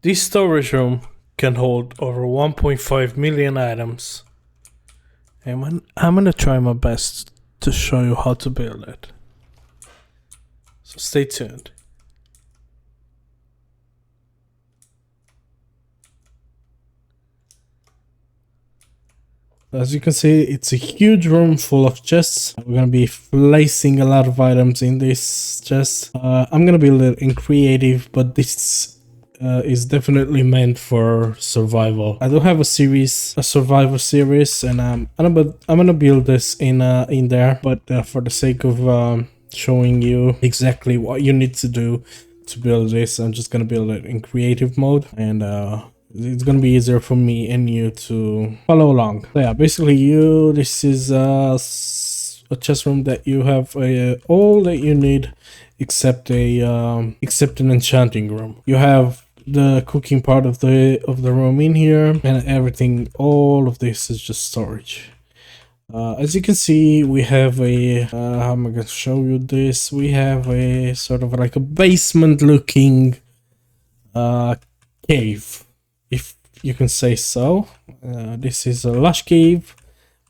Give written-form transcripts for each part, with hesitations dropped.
This storage room can hold over 1.5 million items. And I'm gonna try my best to show you how to build it. So stay tuned. As you can see, it's a huge room full of chests. We're gonna be placing a lot of items in this chest. I'm gonna build it in creative, but this is definitely meant for survival. I do have a survival series, and I'm gonna build this in there. But for the sake of showing you exactly what you need to do to build this, I'm just gonna build it in creative mode, and it's gonna be easier for me and you to follow along. So yeah, basically this is a chest room that you have all that you need except an enchanting room. You have the cooking part of the room in here, and everything, all of this is just storage. As you can see, we have a how am I gonna show you this? We have a sort of like a basement looking cave, if you can say so. This is a lush cave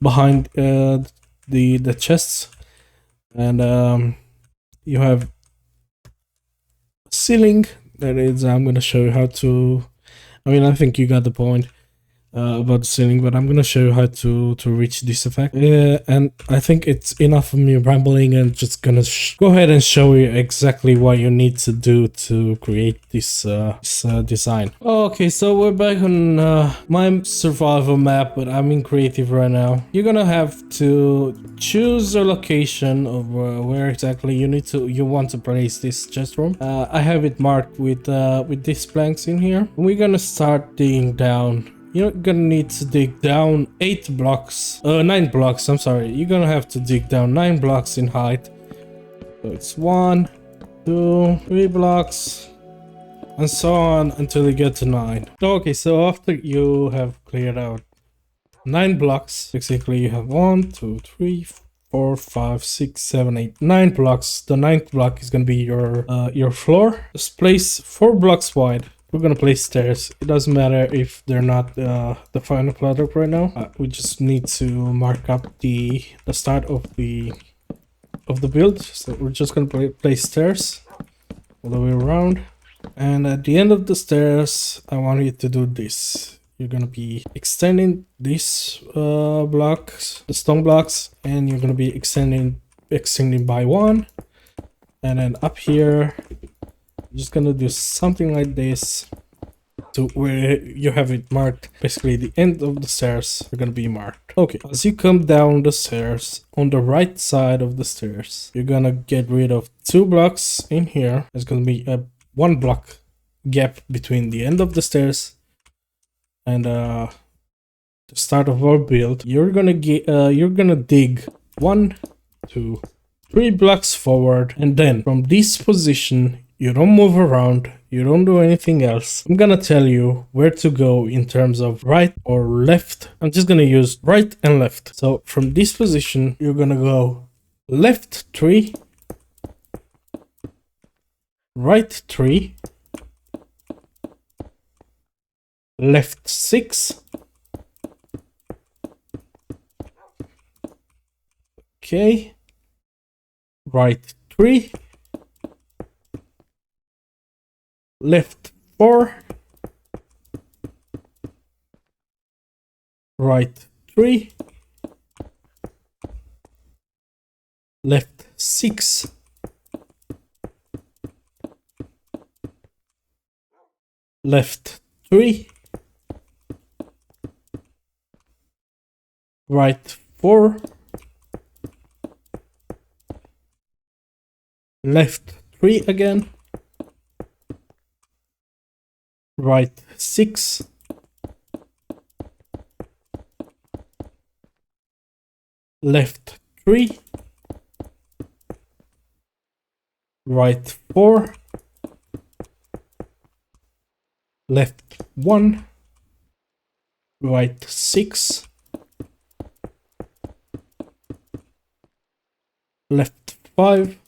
behind the chests, and you have a ceiling that is, I'm gonna show you how to, I mean, I think you got the point about the ceiling, but I'm gonna show you how to reach this effect. And I think it's enough of me rambling, and just gonna go ahead and show you exactly what you need to do to create this design. Okay, so we're back on my survival map, but I'm in creative right now. You're gonna have to choose a location of where exactly you want to place this chest room. I have it marked with these planks in here. We're gonna start digging down. You're gonna need to dig down 9 blocks, I'm sorry. You're gonna have to dig down 9 blocks in height. So it's 1, 2, 3 blocks, and so on until you get to 9. Okay, so after you have cleared out 9 blocks, basically you have 1, 2, 3, 4, 5, 6, 7, 8, 9 blocks. The 9th block is gonna be your floor. Just place 4 blocks wide. We're gonna place stairs. It doesn't matter if they're not the final product right now. We just need to mark up the start of the build. So we're just gonna place stairs all the way around. And at the end of the stairs, I want you to do this. You're gonna be extending these blocks, the stone blocks, and you're gonna be extending by 1. And then up here, just gonna do something like this to where you have it marked. Basically the end of the stairs are gonna be marked. Okay, as you come down the stairs, on the right side of the stairs, you're gonna get rid of 2 blocks in here. There's gonna be a 1 block gap between the end of the stairs and the start of our build. You're gonna dig 1, 2, 3 blocks forward, and then from this position you don't move around, you don't do anything else. I'm gonna tell you where to go in terms of right or left. I'm just gonna use right and left. So from this position, you're gonna go left 3, right 3, left 6. Okay. Right 3. Left 4, right 3, left 6, left 3, right 4, left 3 again, right 6, left 3, right 4, left 1, right 6, left 5,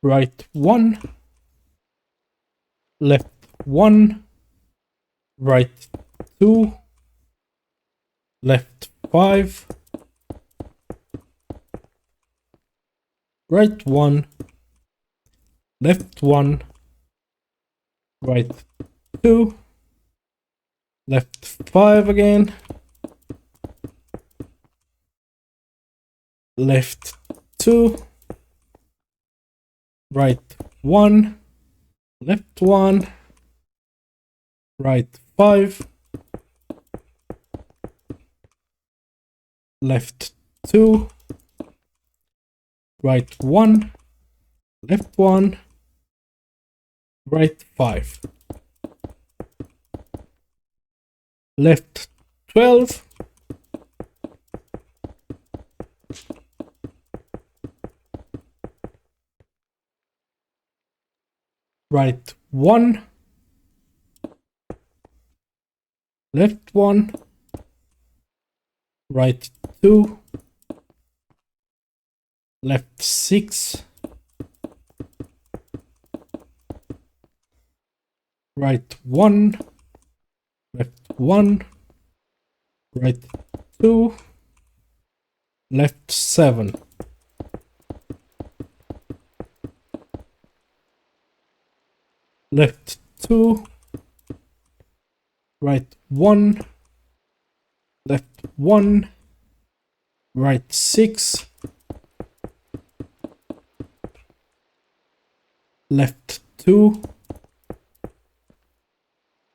right 1, left 1, right 2, left 5, right 1, left 1, right 2, left 5 again, left 2, right 1, left 1, right 5, left 2, right 1, left 1, right 5, left 12, right 1, left 1, right 2, left 6, right 1, left 1, right 2, left 7, left 2, right 1, left 1, right 6, left 2,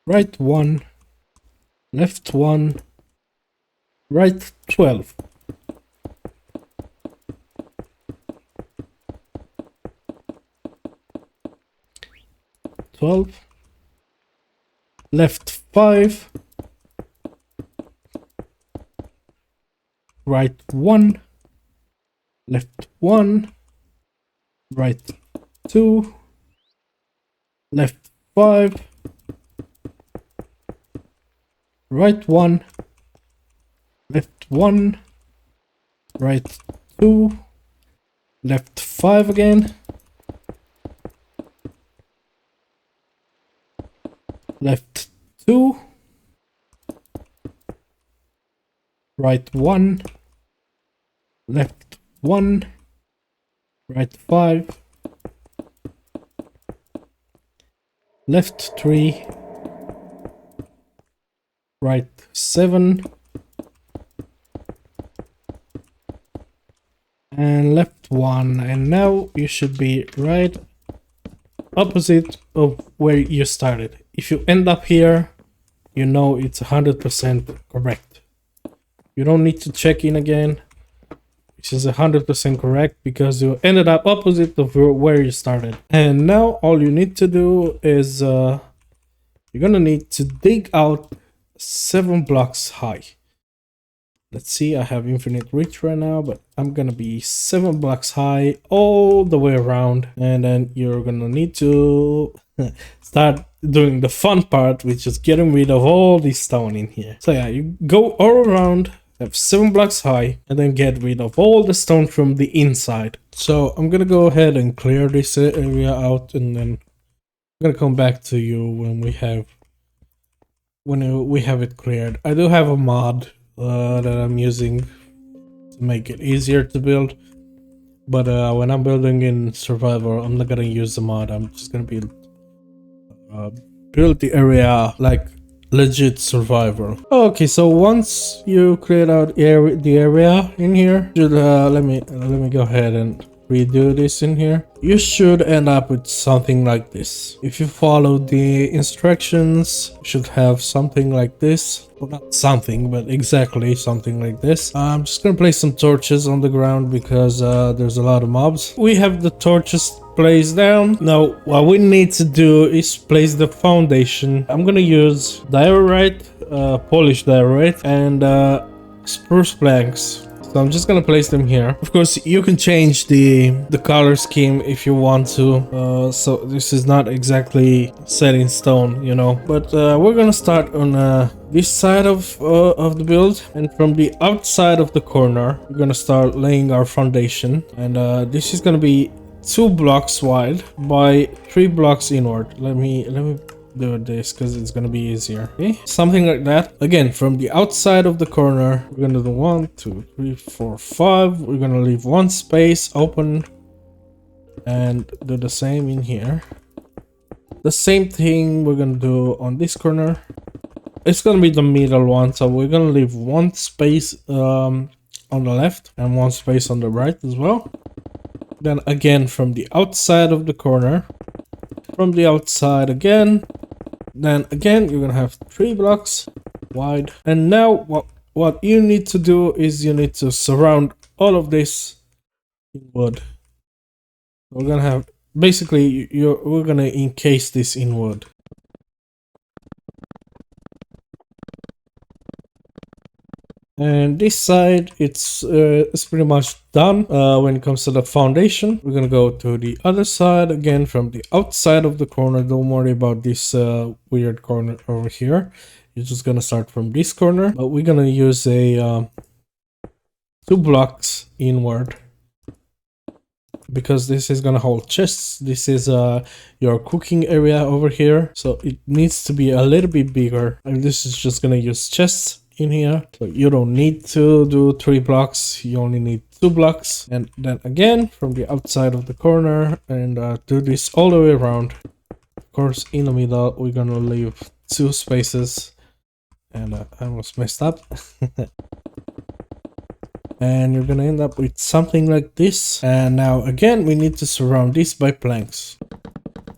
right 1, left 1, right 12, 12, left 5, right 1, left 1, right 2, left 5, right 1, left 1, right 2, left 5 again, left 2, right 1, left 1, right 5, left 3, right 7, and left 1. And now you should be right opposite of where you started. If you end up here, you know it's 100% correct. You don't need to check in again, which is 100% correct because you ended up opposite of where you started. And now all you need to do is you're gonna need to dig out 7 blocks high. Let's see, I have infinite reach right now, but I'm gonna be 7 blocks high all the way around. And then you're gonna need to start doing the fun part, which is getting rid of all this stone in here. So yeah, you go all around, have 7 blocks high, and then get rid of all the stone from the inside. So I'm gonna go ahead and clear this area out, and then I'm gonna come back to you when we have it cleared. I do have a mod that I'm using to make it easier to build, but when I'm building in survival, I'm not gonna use the mod. I'm just gonna build the area like legit survival. Okay, so once you clear out the area in here, let me go ahead and redo this in here. You should end up with something like this. If you follow the instructions, you should have something like this. Well, not something, but exactly something like this. I'm just gonna place some torches on the ground because there's a lot of mobs. We have the torches placed down. Now, what we need to do is place the foundation. I'm gonna use diorite, polished diorite, and spruce planks. So I'm just gonna place them here. Of course, you can change the color scheme if you want to. So this is not exactly set in stone, you know. But we're gonna start on this side of the build, and from the outside of the corner, we're gonna start laying our foundation. And this is gonna be 2 blocks wide by 3 blocks inward. Let me do this because it's gonna be easier. Okay, something like that. Again, from the outside of the corner, we're gonna do 1, 2, 3, 4, 5. We're gonna leave one space open and do the same in here. The same thing we're gonna do on this corner. It's gonna be the middle one, so we're gonna leave one space on the left and one space on the right as well. Then again from the outside of the corner, from the outside again, then again you're gonna have 3 blocks wide. And now what you need to do is you need to surround all of this in wood. We're gonna have basically we're gonna encase this in wood. And this side, it's pretty much done when it comes to the foundation. We're gonna go to the other side again from the outside of the corner. Don't worry about this weird corner over here. You're just gonna start from this corner, but we're gonna use a 2 blocks inward because this is gonna hold chests. This is your cooking area over here, so it needs to be a little bit bigger. And this is just gonna use chests in here, so you don't need to do 3 blocks, you only need 2 blocks. And then again from the outside of the corner, and do this all the way around. Of course, in the middle we're gonna leave 2 spaces, and I almost messed up. And you're gonna end up with something like this. And now again we need to surround this by planks.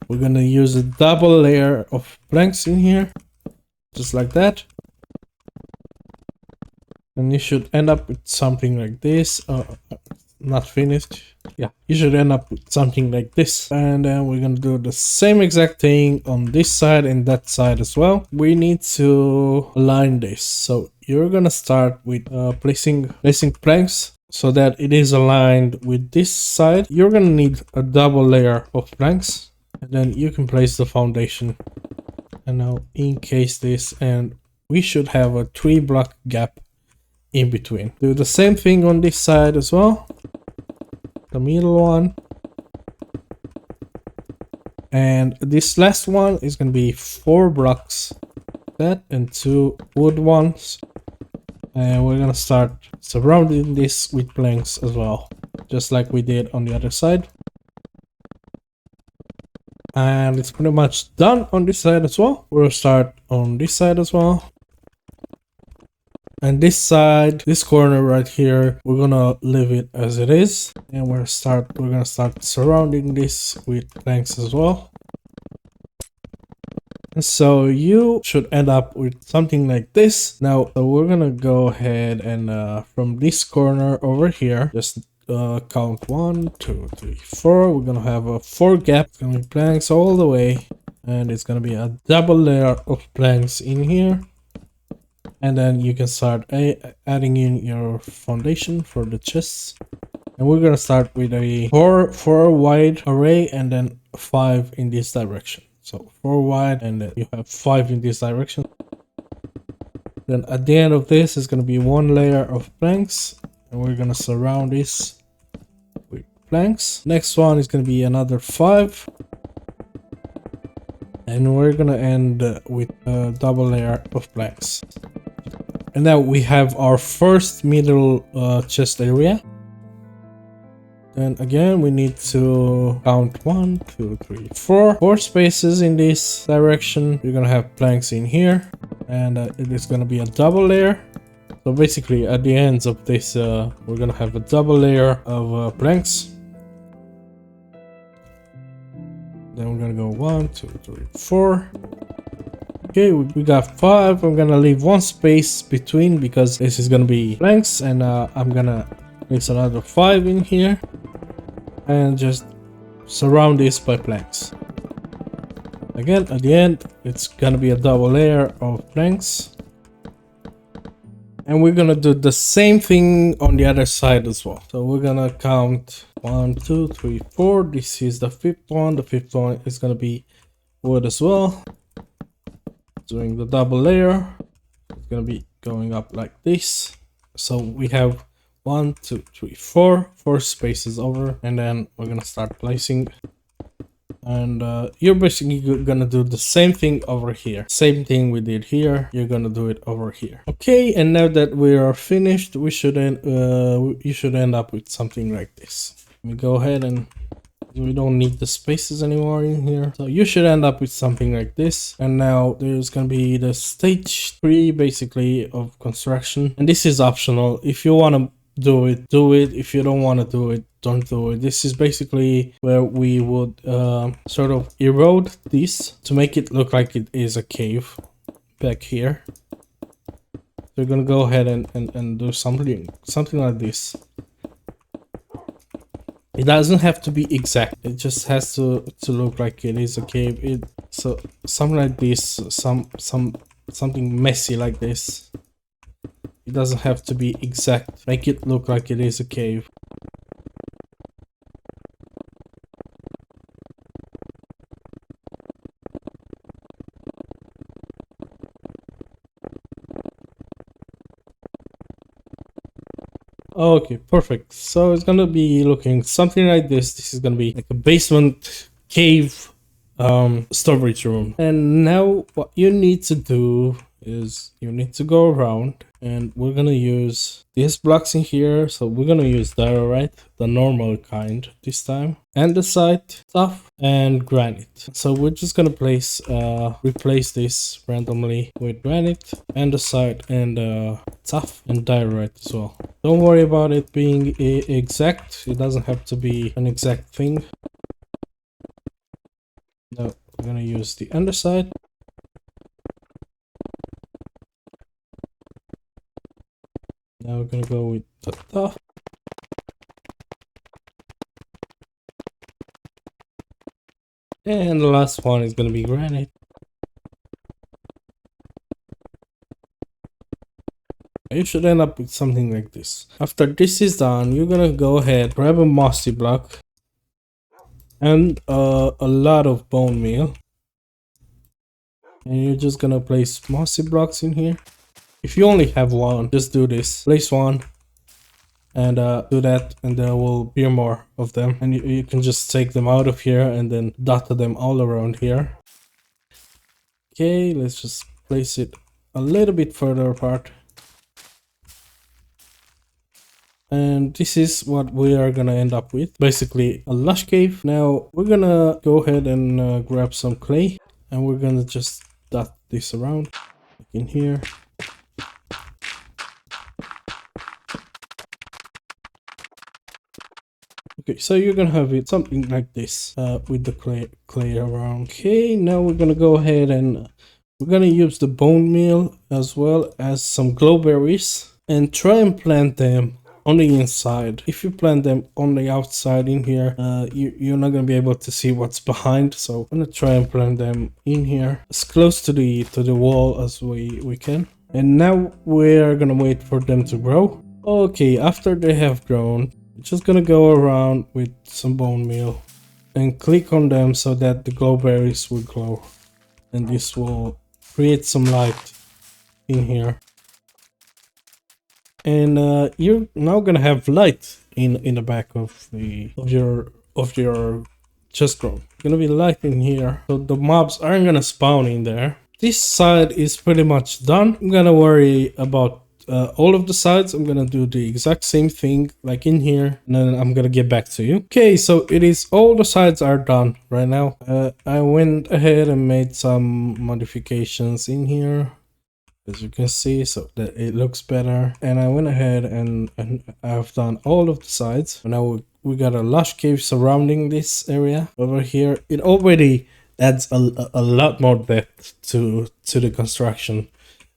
We're gonna use a double layer of planks in here, just like that. And you should end up with something like this. Not finished. Yeah, you should end up with something like this. And then we're gonna do the same exact thing on this side and that side as well. We need to align this. So you're gonna start with placing planks so that it is aligned with this side. You're gonna need a double layer of planks, and then you can place the foundation. And now encase this, and we should have a 3 block gap in between. Do the same thing on this side as well, the middle one. And this last one is going to be 4 blocks, that, and 2 wood ones. And we're going to start surrounding this with planks as well, just like we did on the other side. And it's pretty much done on this side as well. We'll start on this side as well. And this side, this corner right here, we're gonna leave it as it is, and we're gonna start surrounding this with planks as well. And so you should end up with something like this. Now, so we're gonna go ahead and from this corner over here, just count 1, 2, 3, 4. We're gonna have a 4 gap. It's gonna be planks all the way, and it's gonna be a double layer of planks in here. And then you can start adding in your foundation for the chests. And we're gonna start with a 4 wide array, and then 5 in this direction. So 4 wide, and then you have 5 in this direction. Then at the end of this is gonna be 1 layer of planks, and we're gonna surround this with planks. Next one is gonna be another 5. And we're gonna end with a double layer of planks. And now we have our first middle chest area. And again, we need to count 1, 2, 3, 4. 4 spaces in this direction. We're gonna have planks in here, and it is gonna be a double layer. So basically, at the ends of this, we're gonna have a double layer of planks. Then we're gonna go 1, 2, 3, 4. Okay, we got 5. I'm gonna leave 1 space between because this is gonna be planks, and I'm gonna place another 5 in here and just surround this by planks. Again, at the end, it's gonna be a double layer of planks, and we're gonna do the same thing on the other side as well. So we're gonna count 1, 2, 3, 4. This is the 5th one. The 5th one is gonna be wood as well. Doing the double layer, it's gonna be going up like this. So we have 1, 2, 3, 4. 4 spaces over, and then we're gonna start placing. And you're basically gonna do the same thing over here. Same thing we did here, you're gonna do it over here. Okay, and now that we are finished, we should you should end up with something like this. Let me go ahead and we don't need the spaces anymore in here. So you should end up with something like this. And now there's gonna be the stage 3 basically of construction. And this is optional. If you wanna do it, do it. If you don't wanna do it, don't do it. This is basically where we would sort of erode this to make it look like it is a cave back here. So we're gonna go ahead and do something like this. It doesn't have to be exact. It just has to look like it is a cave. So something like this, something messy like this. It doesn't have to be exact. Make it look like it is a cave. Okay, perfect. So it's gonna be looking something like this. This is gonna be like a basement cave storage room. And now what you need to do is you need to go around, and we're gonna use these blocks in here. So we're gonna use diorite, the normal kind this time, andesite, tuff, and granite. So we're just gonna replace this randomly with granite, andesite, and tuff, and diorite as well. Don't worry about it being exact. It doesn't have to be an exact thing. Now we're gonna use the andesite. Now we're gonna go with the tuff. And the last one is gonna be granite. You should end up with something like this. After this is done, you're gonna go ahead, grab a mossy block and a lot of bone meal. And you're just gonna place mossy blocks in here. If you only have one, just do this. Place one and do that, and there will be more of them. And you can just take them out of here and then dot them all around here. Okay, let's just place it a little bit further apart. And this is what we are gonna end up with. Basically a lush cave. Now we're gonna go ahead and grab some clay, and we're gonna just dot this around like in here. Okay, so you're gonna have it something like this with the clay around. Okay, now we're gonna go ahead and we're gonna use the bone meal as well as some glowberries and try and plant them on the inside. If you plant them on the outside in here, you're not gonna be able to see what's behind. So I'm gonna try and plant them in here as close to the wall as we can. And now we're gonna wait for them to grow. Okay, after they have grown, just gonna go around with some bone meal and click on them so that the glowberries will glow, and this will create some light in here. And you're now gonna have light in the back of your chest room. Gonna be light in here, so the mobs aren't gonna spawn in there. This side is pretty much done. I'm gonna worry about all of the sides. I'm gonna do the exact same thing like in here, and then I'm gonna get back to you. Okay, so it is all the sides are done right now. I went ahead and made some modifications in here, as you can see, so that it looks better. And I went ahead and I've done all of the sides. And now we got a lush cave surrounding this area over here. It already adds a lot more depth to the construction.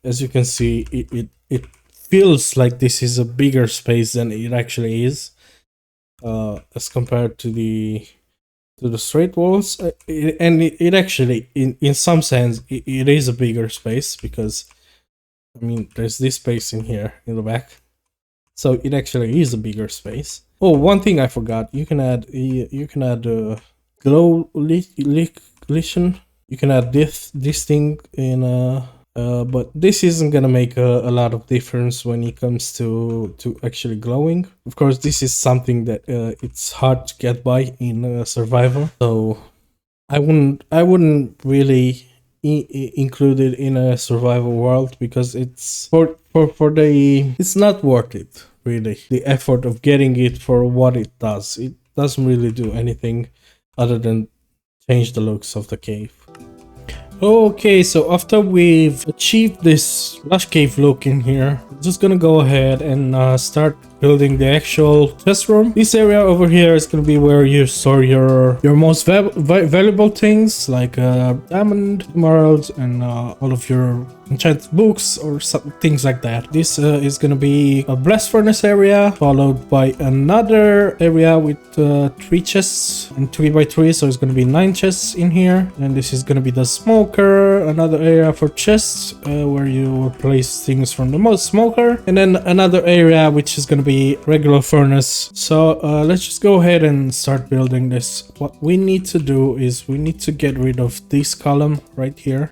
As you can see, it feels like this is a bigger space than it actually is, as compared to the straight walls. It actually, in some sense, it is a bigger space, because I mean there's this space in here in the back, so it actually is a bigger space. Oh, one thing I forgot: you can add glow lesion. You can add this thing in But this isn't gonna make a lot of difference when it comes to actually glowing. Of course, this is something that it's hard to get by in survival, so I wouldn't really include it in a survival world, because it's for the it's not worth it, really, the effort of getting it for what it does. It doesn't really do anything other than change the looks of the cave. Okay, so after we've achieved this lush cave look in here, I'm just gonna go ahead and start building the actual chest room. This area over here is gonna be where you store your most valuable things, like diamond, emeralds, and all of your enchanted books or things like that. This is gonna be a blast furnace area, followed by another area with 3 chests and 3x3, so it's gonna be 9 chests in here. And this is gonna be the smoker, another area for chests where you place things from the smoker, and then another area which is gonna be regular furnace. So let's just go ahead and start building this. What we need to do is we need to get rid of this column right here.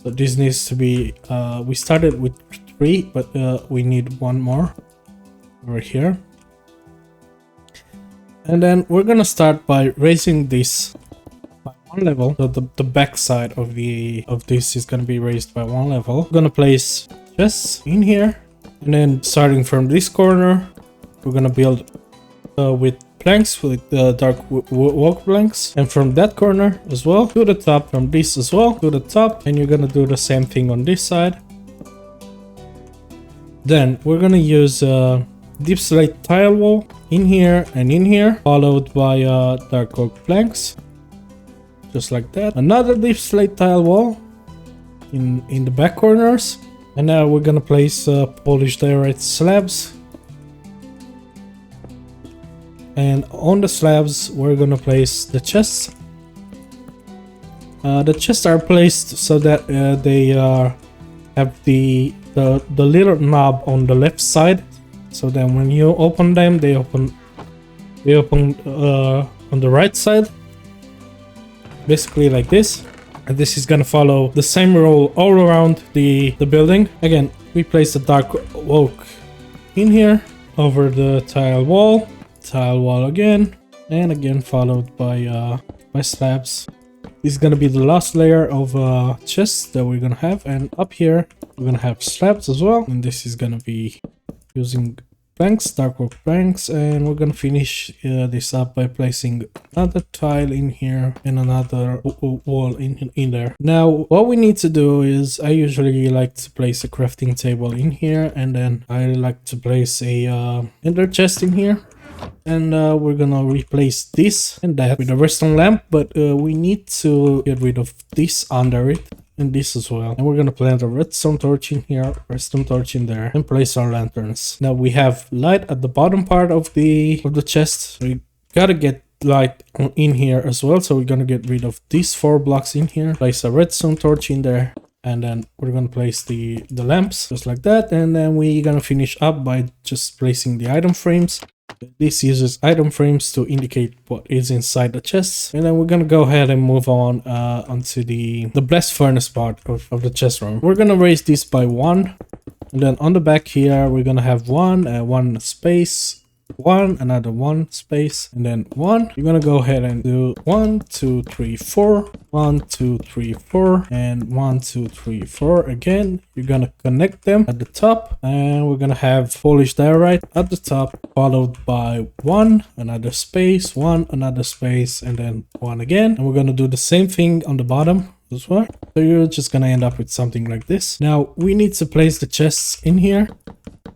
So this needs to be we started with 3, but we need 1 more over here. And then we're gonna start by raising this by 1 level. So the back side of this is gonna be raised by 1 level. We're gonna place chests in here, and then starting from this corner, we're gonna build with planks, with dark oak planks, and from that corner as well to the top, from this as well to the top, and you're gonna do the same thing on this side. Then we're gonna use deep slate tile wall in here and in here, followed by dark oak planks, just like that. Another deep slate tile wall in the back corners, and now we're gonna place polished diorite slabs. And on the slabs, we're gonna place the chests. The chests are placed so that they have the little knob on the left side, so that when you open them, they open on the right side, basically like this. And this is gonna follow the same rule all around the building. Again, we place the dark oak in here over the tile wall again, and again followed by slabs. This is gonna be the last layer of chests that we're gonna have, and up here we're gonna have slabs as well. And this is gonna be using planks, dark oak planks, and we're gonna finish this up by placing another tile in here and another wall in there. Now what we need to do is, I usually like to place a crafting table in here, and then I like to place a ender chest in here. And we're gonna replace this and that with a redstone lamp, but we need to get rid of this under it, and this as well. And we're gonna plant a redstone torch in here, redstone torch in there, and place our lanterns. Now we have light at the bottom part of the chest. We gotta get light in here as well, so we're gonna get rid of these 4 blocks in here, place a redstone torch in there, and then we're gonna place the lamps just like that. And then we're gonna finish up by just placing the item frames. This uses item frames to indicate what is inside the chests. And then we're gonna go ahead and move on onto the blast furnace part of the chest room. We're gonna raise this by 1, and then on the back here we're gonna have 1 space, 1, another 1 space, and then 1. You're gonna go ahead and do 1 2 3 4, 1 2 3 4, and 1 2 3 4 again. You're gonna connect them at the top, and we're gonna have polished diorite at the top, followed by 1, another space, 1, another space, and then 1 again. And we're gonna do the same thing on the bottom as well. So you're just gonna end up with something like this. Now we need to place the chests in here.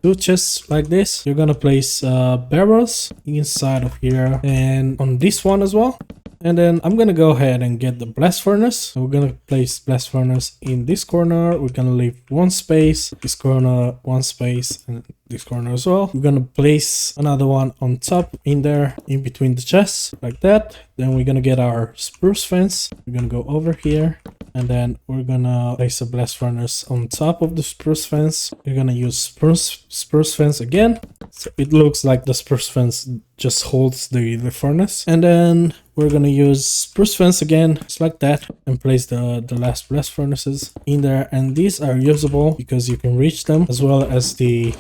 2 chests like this. You're gonna place barrels inside of here, and on this one as well. And then I'm gonna go ahead and get the blast furnace. So we're gonna place blast furnace in this corner. We're gonna leave 1 space, this corner 1 space, and this corner as well. We're gonna place another one on top in there, in between the chests, like that. Then we're gonna get our spruce fence. We're gonna go over here, and then we're gonna place a blast furnace on top of the spruce fence. We're gonna use spruce fence again. So it looks like the spruce fence just holds the furnace. And then we're gonna use spruce fence again, just like that, and place the last blast furnaces in there. And these are usable because you can reach them, as well as the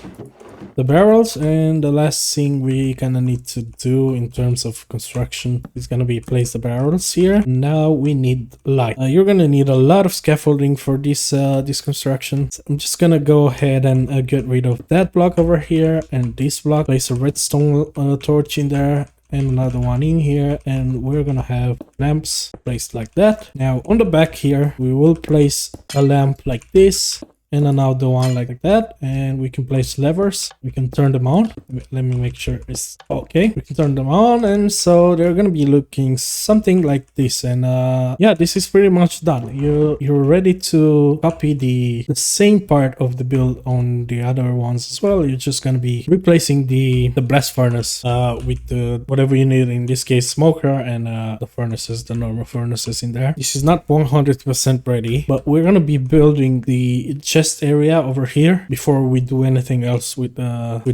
barrels. And the last thing we kind of need to do in terms of construction is going to be place the barrels here. Now we need light. You're going to need a lot of scaffolding for this construction. So I'm just going to go ahead and get rid of that block over here and this block. Place a redstone torch in there and another one in here, and we're gonna have lamps placed like that. Now on the back here we will place a lamp like this and another one like that, and we can place levers. We can turn them on. Let me make sure it's okay. We can turn them on, and so they're gonna be looking something like this. And yeah, this is pretty much done. You're ready to copy the same part of the build on the other ones as well. You're just gonna be replacing the blast furnace with the whatever you need, in this case smoker, and the furnaces, the normal furnaces in there. This is not 100% ready, but we're gonna be building the chest area over here before we do anything else with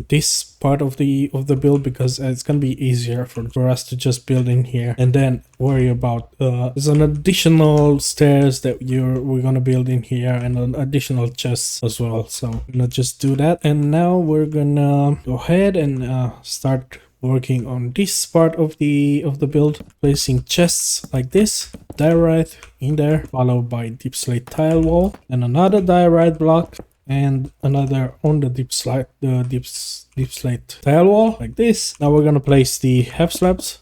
this part of the build, because it's gonna be easier for us to just build in here and then worry about there's an additional stairs that we're gonna build in here, and an additional chests as well. So I'm gonna just do that, and now we're gonna go ahead and start working on this part of the build, placing chests like this, diorite in there, followed by deep slate tile wall, and another diorite block, and another on the deep slate tile wall like this. Now we're gonna place the half slabs,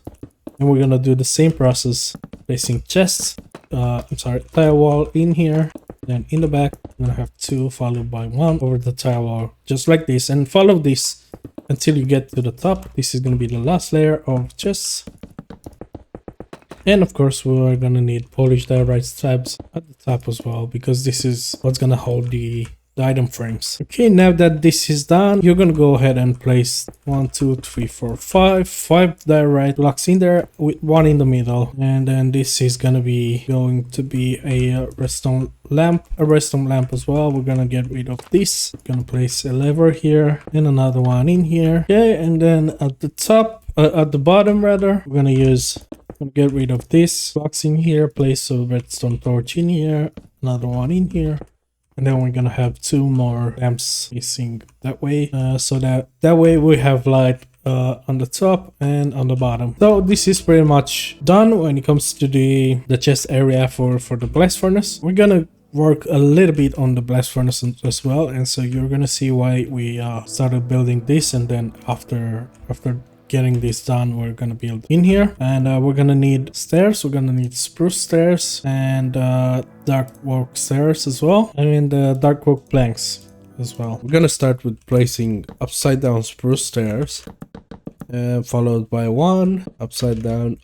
and we're gonna do the same process, placing chests, tile wall in here. Then in the back, I'm gonna have 2 followed by 1 over the tile wall, just like this, and follow this until you get to the top. This is going to be the last layer of chests. And of course, we're going to need polished diorite slabs at the top as well, because this is what's going to hold the item frames. Okay, now that this is done, you're going to go ahead and place 1, 2, 3, 4, 5 diorite blocks in there with 1 in the middle. And then this is going to be a redstone lamp as well. We're gonna get rid of this. Gonna place a lever here and another one in here. Okay, and then at the top, at the bottom rather, we're gonna get rid of this box in here, place a redstone torch in here, another one in here, and then we're gonna have 2 more lamps facing that way, so that way we have light on the top and on the bottom. So this is pretty much done when it comes to the chest area for the blast furnace. We're gonna work a little bit on the blast furnace as well, and so you're gonna see why we started building this. And then after getting this done, we're gonna build in here, and we're gonna need stairs. We're gonna need spruce stairs and dark oak stairs as well, and dark oak planks as well. We're gonna start with placing upside down spruce stairs, followed by 1 upside down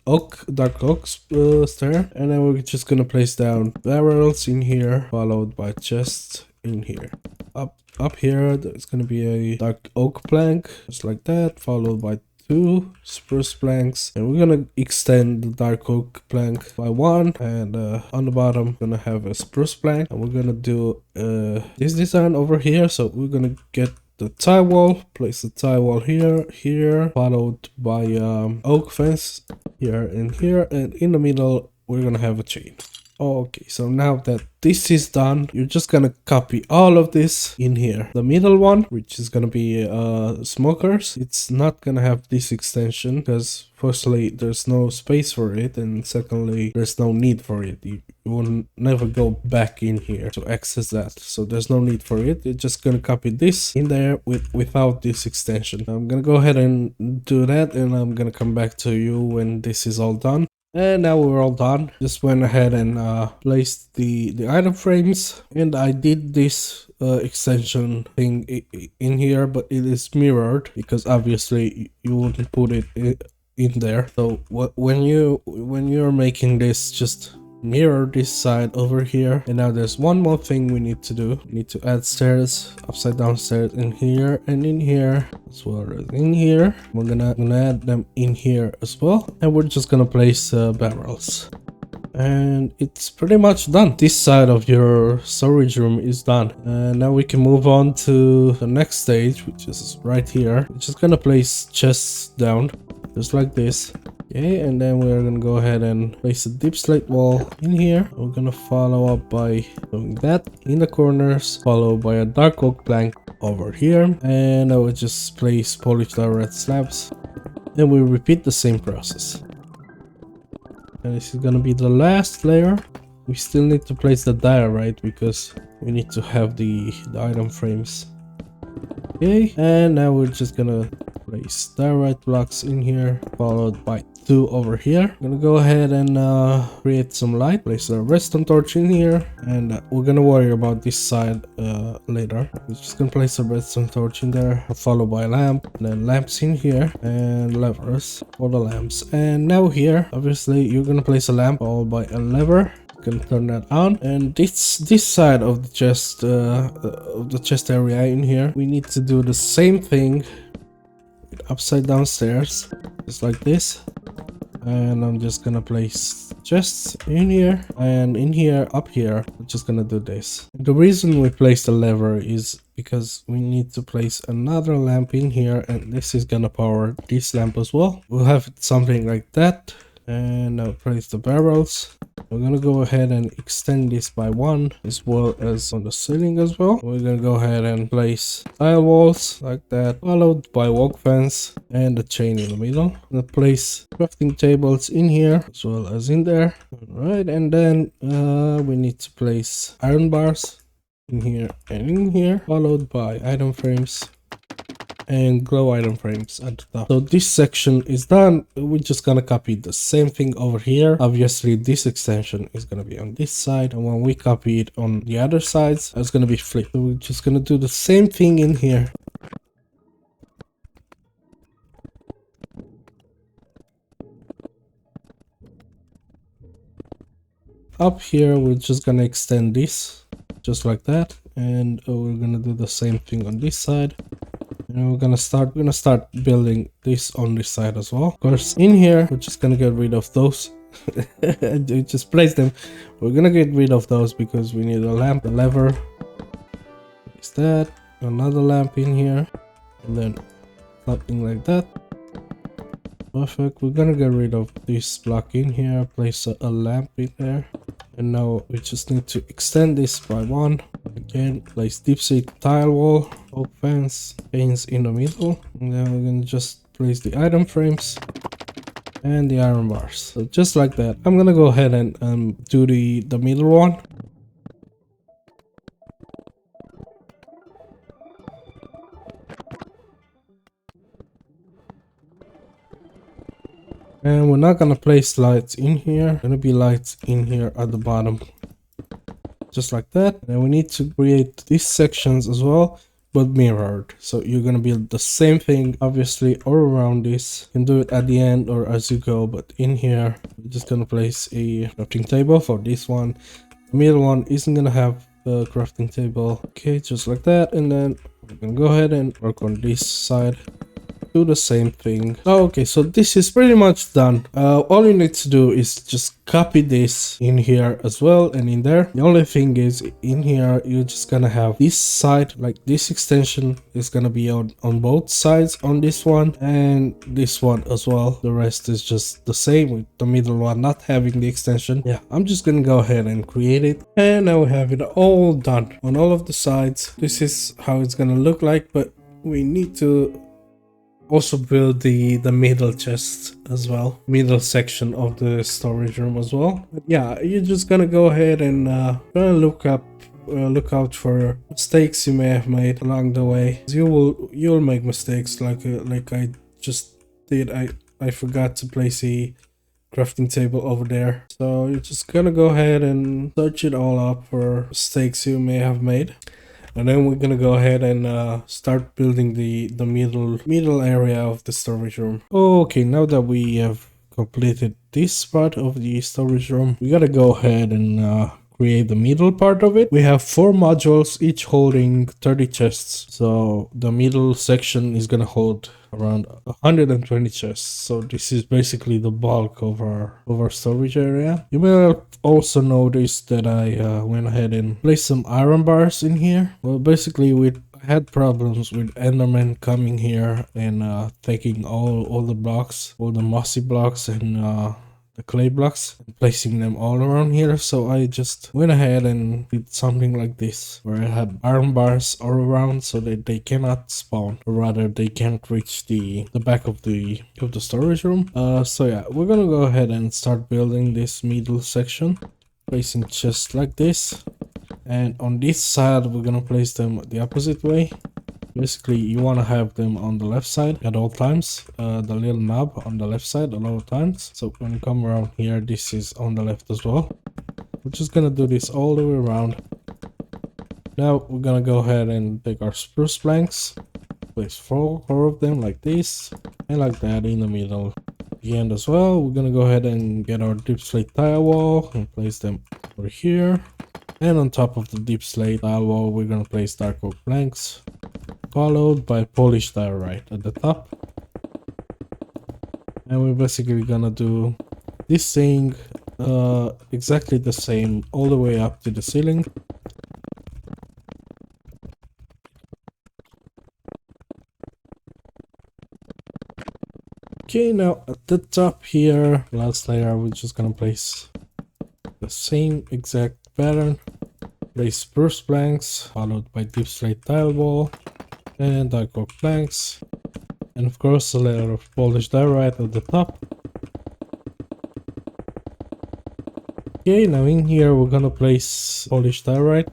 dark oak stair, and then we're just gonna place down barrels in here, followed by chests in here. Up here there's gonna be a dark oak plank, just like that, followed by 2 spruce planks, and we're gonna extend the dark oak plank by 1, and on the bottom we're gonna have a spruce plank, and we're gonna do this design over here. So we're gonna get the tile wall, place the tile wall here, followed by oak fence here, and in the middle we're gonna have a chain. Okay, so now that this is done, you're just gonna copy all of this in here. The middle one, which is gonna be smokers, it's not gonna have this extension because firstly there's no space for it, and secondly there's no need for it. You will never go back in here to access that, so there's no need for it. You're just gonna copy this in there without this extension. I'm gonna go ahead and do that, and I'm gonna come back to you when this is all done. And now we're all done. Just went ahead and placed the item frames, and I did this extension thing in here, but it is mirrored because obviously you wouldn't put it in there. So when you're making this, just mirror this side over here. And now there's one more thing we need to do. We need to add stairs, upside down stairs in here and in here, as well as in here. We're gonna add them in here as well, and we're just gonna place barrels. And it's pretty much done. This side of your storage room is done. And now we can move on to the next stage, which is right here. We're just gonna place chests down, just like this. Okay, and then we're gonna go ahead and place a deep slate wall in here. We're gonna follow up by doing that in the corners, followed by a dark oak plank over here. And I will just place polished diorite slabs. Then we repeat the same process. And this is gonna be the last layer. We still need to place the diorite because we need to have the item frames. Okay, and now we're just gonna place diorite blocks in here, followed by 2 over here. I'm gonna go ahead and create some light, place a redstone torch in here, and we're gonna worry about this side later. We're just gonna place a redstone torch in there, followed by a lamp, and then lamps in here, and levers for the lamps. And now here, obviously, you're gonna place a lamp followed by a lever. Can turn that on, and this side of the chest area in here, we need to do the same thing with upside down stairs, just like this. And I'm just gonna place chests in here, and in here, up here, we're just gonna do this. The reason we place the lever is because we need to place another lamp in here, and this is gonna power this lamp as well. We'll have something like that. And now place the barrels. We're gonna go ahead and extend this by 1, as well as on the ceiling as well. We're gonna go ahead and place tile walls like that, followed by walk fence and a chain in the middle. I'm gonna place crafting tables in here as well as in there. Alright, and then we need to place iron bars in here and in here, followed by item frames and glow item frames at the top. So this section is done. We're just gonna copy the same thing over here. Obviously this extension is gonna be on this side, and when we copy it on the other sides, it's gonna be flipped. So we're just gonna do the same thing in here. Up here we're just gonna extend this just like that, and we're gonna do the same thing on this side. And we're gonna start building this on this side as well. Of course, in here we're just gonna get rid of those. Just place them. We're gonna get rid of those because we need a lamp, a lever. Is that another lamp in here, and then something like that. Perfect. We're gonna get rid of this block in here, place a lamp in there, and now we just need to extend this by 1. Again, place deep seat tile wall, oak fence, panes in the middle, and then we're gonna just place the item frames and the iron bars. So just like that. I'm gonna go ahead and do the middle one. And we're not gonna place lights in here. Gonna be lights in here at the bottom, just like that. And we need to create these sections as well, but mirrored. So you're gonna build the same thing, obviously, all around this. You can do it at the end or as you go, but in here, we're just gonna place a crafting table for this one. The middle one isn't gonna have a crafting table. Okay, just like that. And then we're gonna go ahead and work on this side. Do the same thing. Okay, so this is pretty much done. All you need to do is just copy this in here as well, and in there. The only thing is, in here you're just gonna have this side, like this extension is gonna be on both sides on this one and this one as well. The rest is just the same, with the middle one not having the extension. Yeah, I'm just gonna go ahead and create it, and now we have it all done on all of the sides. This is how it's gonna look like, but we need to also build the middle chest as well, middle section of the storage room as well. But yeah, you're just gonna go ahead and gonna look out for mistakes you may have made along the way. You'll make mistakes like I just did. I forgot to place a crafting table over there, so you're just gonna go ahead and search it all up for mistakes you may have made. And then we're gonna go ahead and start building the middle area of the storage room. Okay, now that we have completed this part of the storage room, we gotta go ahead and create the middle part of it. We have 4 modules, each holding 30 chests. So the middle section is gonna hold around 120 chests. So this is basically the bulk of our storage area. You may also notice that I went ahead and placed some iron bars in here. Well, basically we had problems with Enderman coming here and taking all the blocks, all the mossy blocks and the clay blocks, and placing them all around here. So I just went ahead and did something like this, where I had iron bars all around so that they cannot spawn, or rather they can't reach the back of the storage room. So yeah, we're gonna go ahead and start building this middle section, placing chests like this. And on this side we're gonna place them the opposite way. Basically you want to have them on the left side at all times, the little knob on the left side at all times. So when you come around here, this is on the left as well. We're just gonna do this all the way around. Now we're gonna go ahead and take our spruce planks, place four of them like this and like that in the middle. At the end as well, we're gonna go ahead and get our deep slate tile wall and place them over here. And on top of the deep slate tile wall, we're gonna place dark oak planks, followed by polished diorite at the top. And we're basically gonna do this thing exactly the same all the way up to the ceiling. Okay, now at the top here, last layer, we're just gonna place the same exact pattern. Place spruce planks, followed by deep slate tile wall and dark oak planks, and of course a layer of polished diorite at the top. Okay, now in here we're gonna place polished diorite,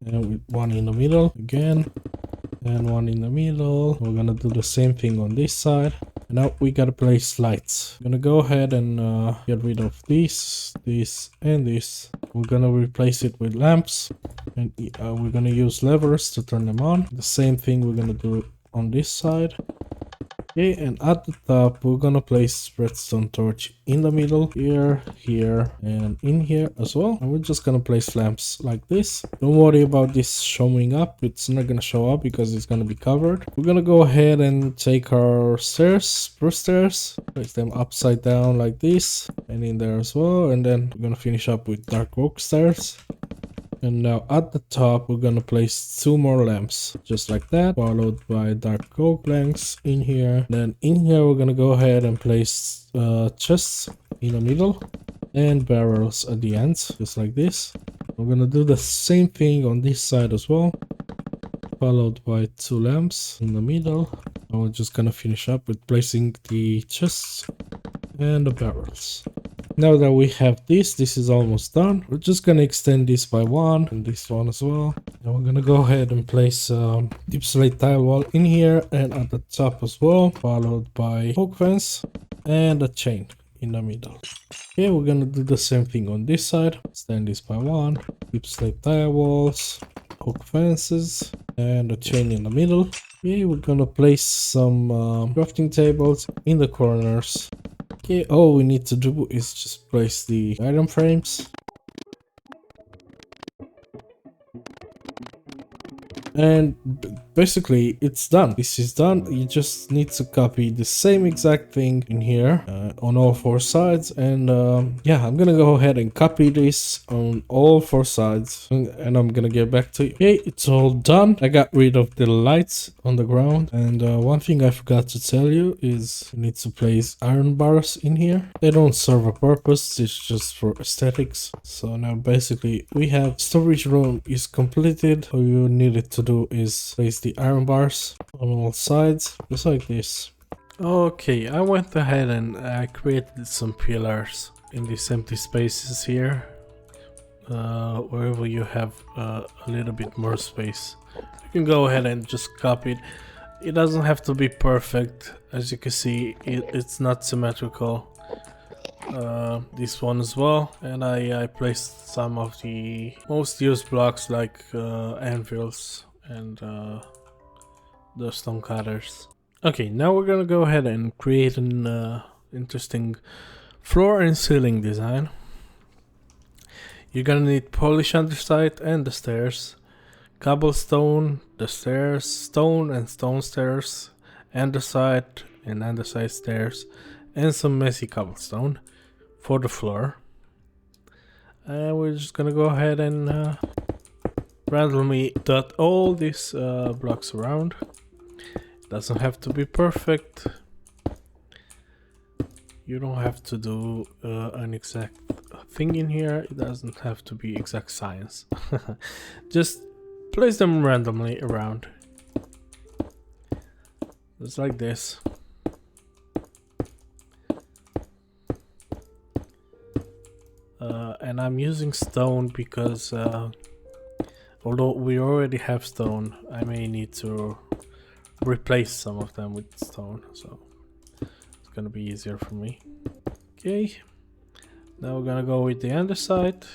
and with one in the middle again, and one in the middle. We're gonna do the same thing on this side. And now we gotta place lights. I'm gonna go ahead and get rid of this, and this. We're gonna replace it with lamps, and we're gonna use levers to turn them on. The same thing we're gonna do on this side. Okay, and at the top we're gonna place redstone torch in the middle, here, and in here as well. And we're just gonna place lamps like this. Don't worry about this showing up, it's not gonna show up because it's gonna be covered. We're gonna go ahead and take our stairs, spruce stairs, place them upside down like this, and in there as well. And then we're gonna finish up with dark oak stairs. And now at the top we're gonna place two more lamps just like that, followed by dark oak planks in here. Then in here we're gonna go ahead and place chests in the middle and barrels at the ends, just like this. We're gonna do the same thing on this side as well, followed by two lamps in the middle. And we're just gonna finish up with placing the chests and the barrels. Now that we have this is almost done. We're just gonna extend this by one and this one as well. And we're gonna go ahead and place deep slate tile wall in here and at the top as well, followed by oak fence and a chain in the middle. Okay, we're gonna do the same thing on this side. Extend this by one, deep slate tile walls, oak fences, and a chain in the middle. Okay, we're gonna place some crafting tables in the corners. Okay, all we need to do is just place the item frames. And basically it's done. This is done. You just need to copy the same exact thing in here on all four sides. And yeah, I'm gonna go ahead and copy this on all four sides, and I'm gonna get back to you. Okay, it's all done. I got rid of the lights on the ground, and one thing I forgot to tell you is you need to place iron bars in here. They don't serve a purpose, it's just for aesthetics. So now basically we have storage room is completed. All you needed to do is place the iron bars on all sides, just like this. Okay, I went ahead and I created some pillars in these empty spaces here, wherever you have a little bit more space. You can go ahead and just copy it. It doesn't have to be perfect. As you can see, it's not symmetrical. This one as well, and I placed some of the most used blocks like anvils and the stone cutters. Okay, now we're gonna go ahead and create an interesting floor and ceiling design. You're gonna need polish underside and the stairs, cobblestone, the stairs, stone and stone stairs, andesite and andesite stairs, and some messy cobblestone for the floor. And we're just gonna go ahead and randomly dot all these blocks around. Doesn't have to be perfect. You don't have to do an exact thing in here. It doesn't have to be exact science. Just place them randomly around. Just like this. And I'm using stone because although we already have stone, I may need to replace some of them with stone, so it's gonna be easier for me. Okay, now we're gonna go with the andesite.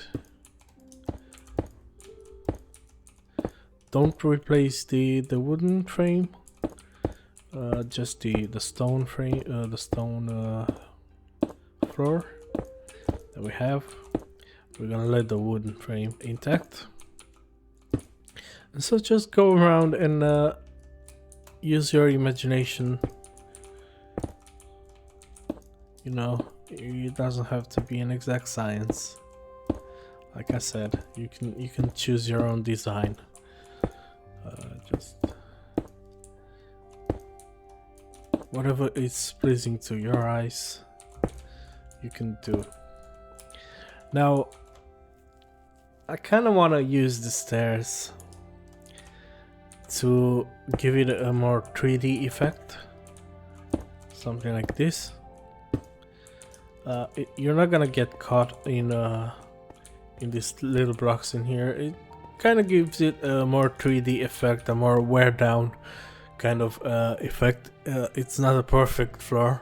Don't replace the wooden frame, just the stone frame, the stone floor that we have. We're gonna let the wooden frame intact. And so just go around and use your imagination. You know, it doesn't have to be an exact science. Like I said, you can choose your own design. Just whatever is pleasing to your eyes, you can do. Now, I kind of want to use the stairs to give it a more 3D effect, something like this. You're not gonna get caught in these little blocks in here. It kind of gives it a more 3D effect, a more wear down kind of effect. It's not a perfect floor,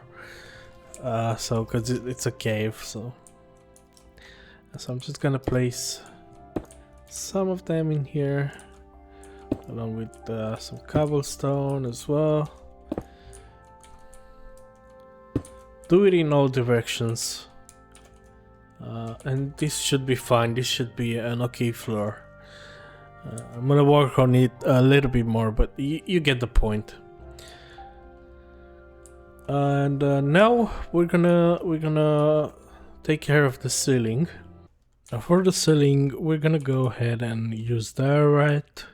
so because it's a cave, so I'm just gonna place some of them in here, along with some cobblestone as well. Do it in all directions, and this should be fine. This should be an okay floor. I'm gonna work on it a little bit more, but you get the point. And now we're gonna take care of the ceiling. Now for the ceiling, we're gonna go ahead and use diorite,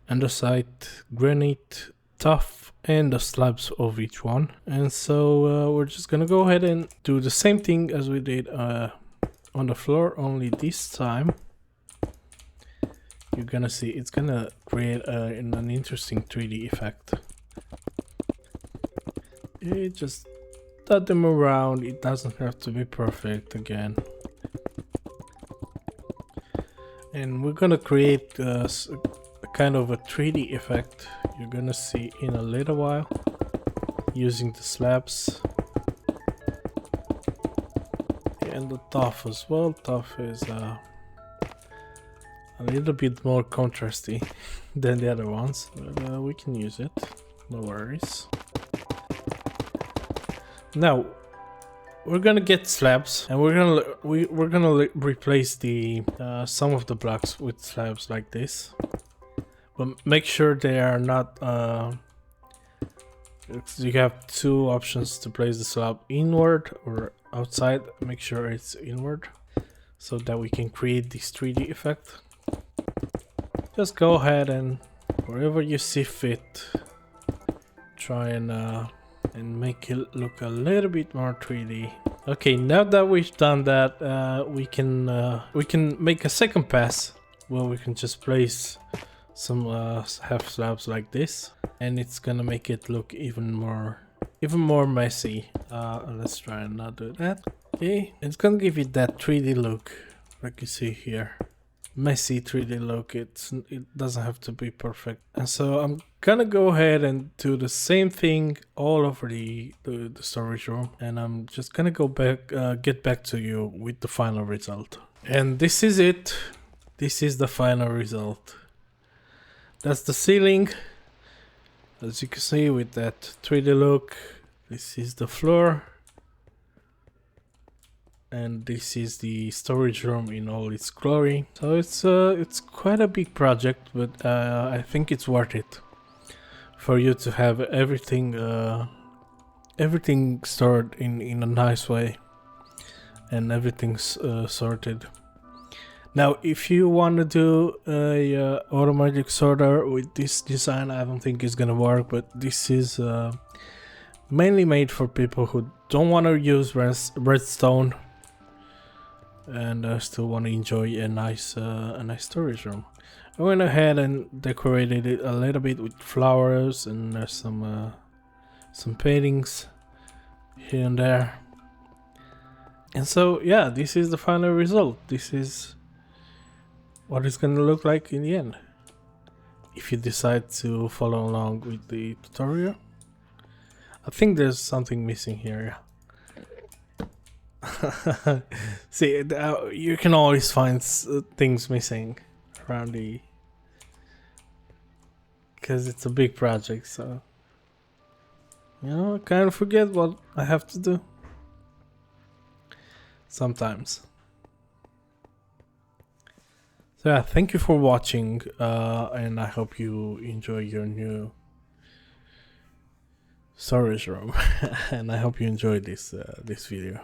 andesite, granite, tuff, and the slabs of each one. And so we're just gonna go ahead and do the same thing as we did on the floor, only this time you're gonna see it's gonna create an interesting 3D effect. You just dot them around. It doesn't have to be perfect again. And we're gonna create a kind of a 3D effect you're gonna see in a little while using the slabs and the tuff as well. Tuff is a little bit more contrasty than the other ones, but we can use it, no worries. Now we're gonna get slabs, and we're gonna replace the some of the blocks with slabs like this, but make sure they are not. You have two options to place the slab: inward or outside. Make sure it's inward, so that we can create this 3D effect. Just go ahead and wherever you see fit, try and make it look a little bit more 3D. Okay, now that we've done that, we can make a second pass where we can just place some half slabs like this, and it's gonna make it look even more messy. Let's try and not do that. Okay, it's gonna give it that 3D look, like you see here. Messy 3D look. It doesn't have to be perfect. And so I'm gonna go ahead and do the same thing all over the storage room, and I'm just gonna go back, get back to you with the final result. And this is it. This is the final result. That's the ceiling, as you can see, with that 3D look. This is the floor, and this is the storage room in all its glory. So it's quite a big project, but I think it's worth it for you to have everything everything stored in a nice way, and everything's sorted. Now, if you want to do a automatic sorter with this design, I don't think it's gonna work, but this is mainly made for people who don't want to use redstone and still want to enjoy a nice storage room. I went ahead and decorated it a little bit with flowers, and there's some paintings here and there. And so yeah, this is the final result. This is what it's gonna look like in the end, if you decide to follow along with the tutorial. I think there's something missing here. See, you can always find things missing around because it's a big project, so you know, I kind of forget what I have to do sometimes. So yeah, thank you for watching, and I hope you enjoy your new storage room, and I hope you enjoyed this video.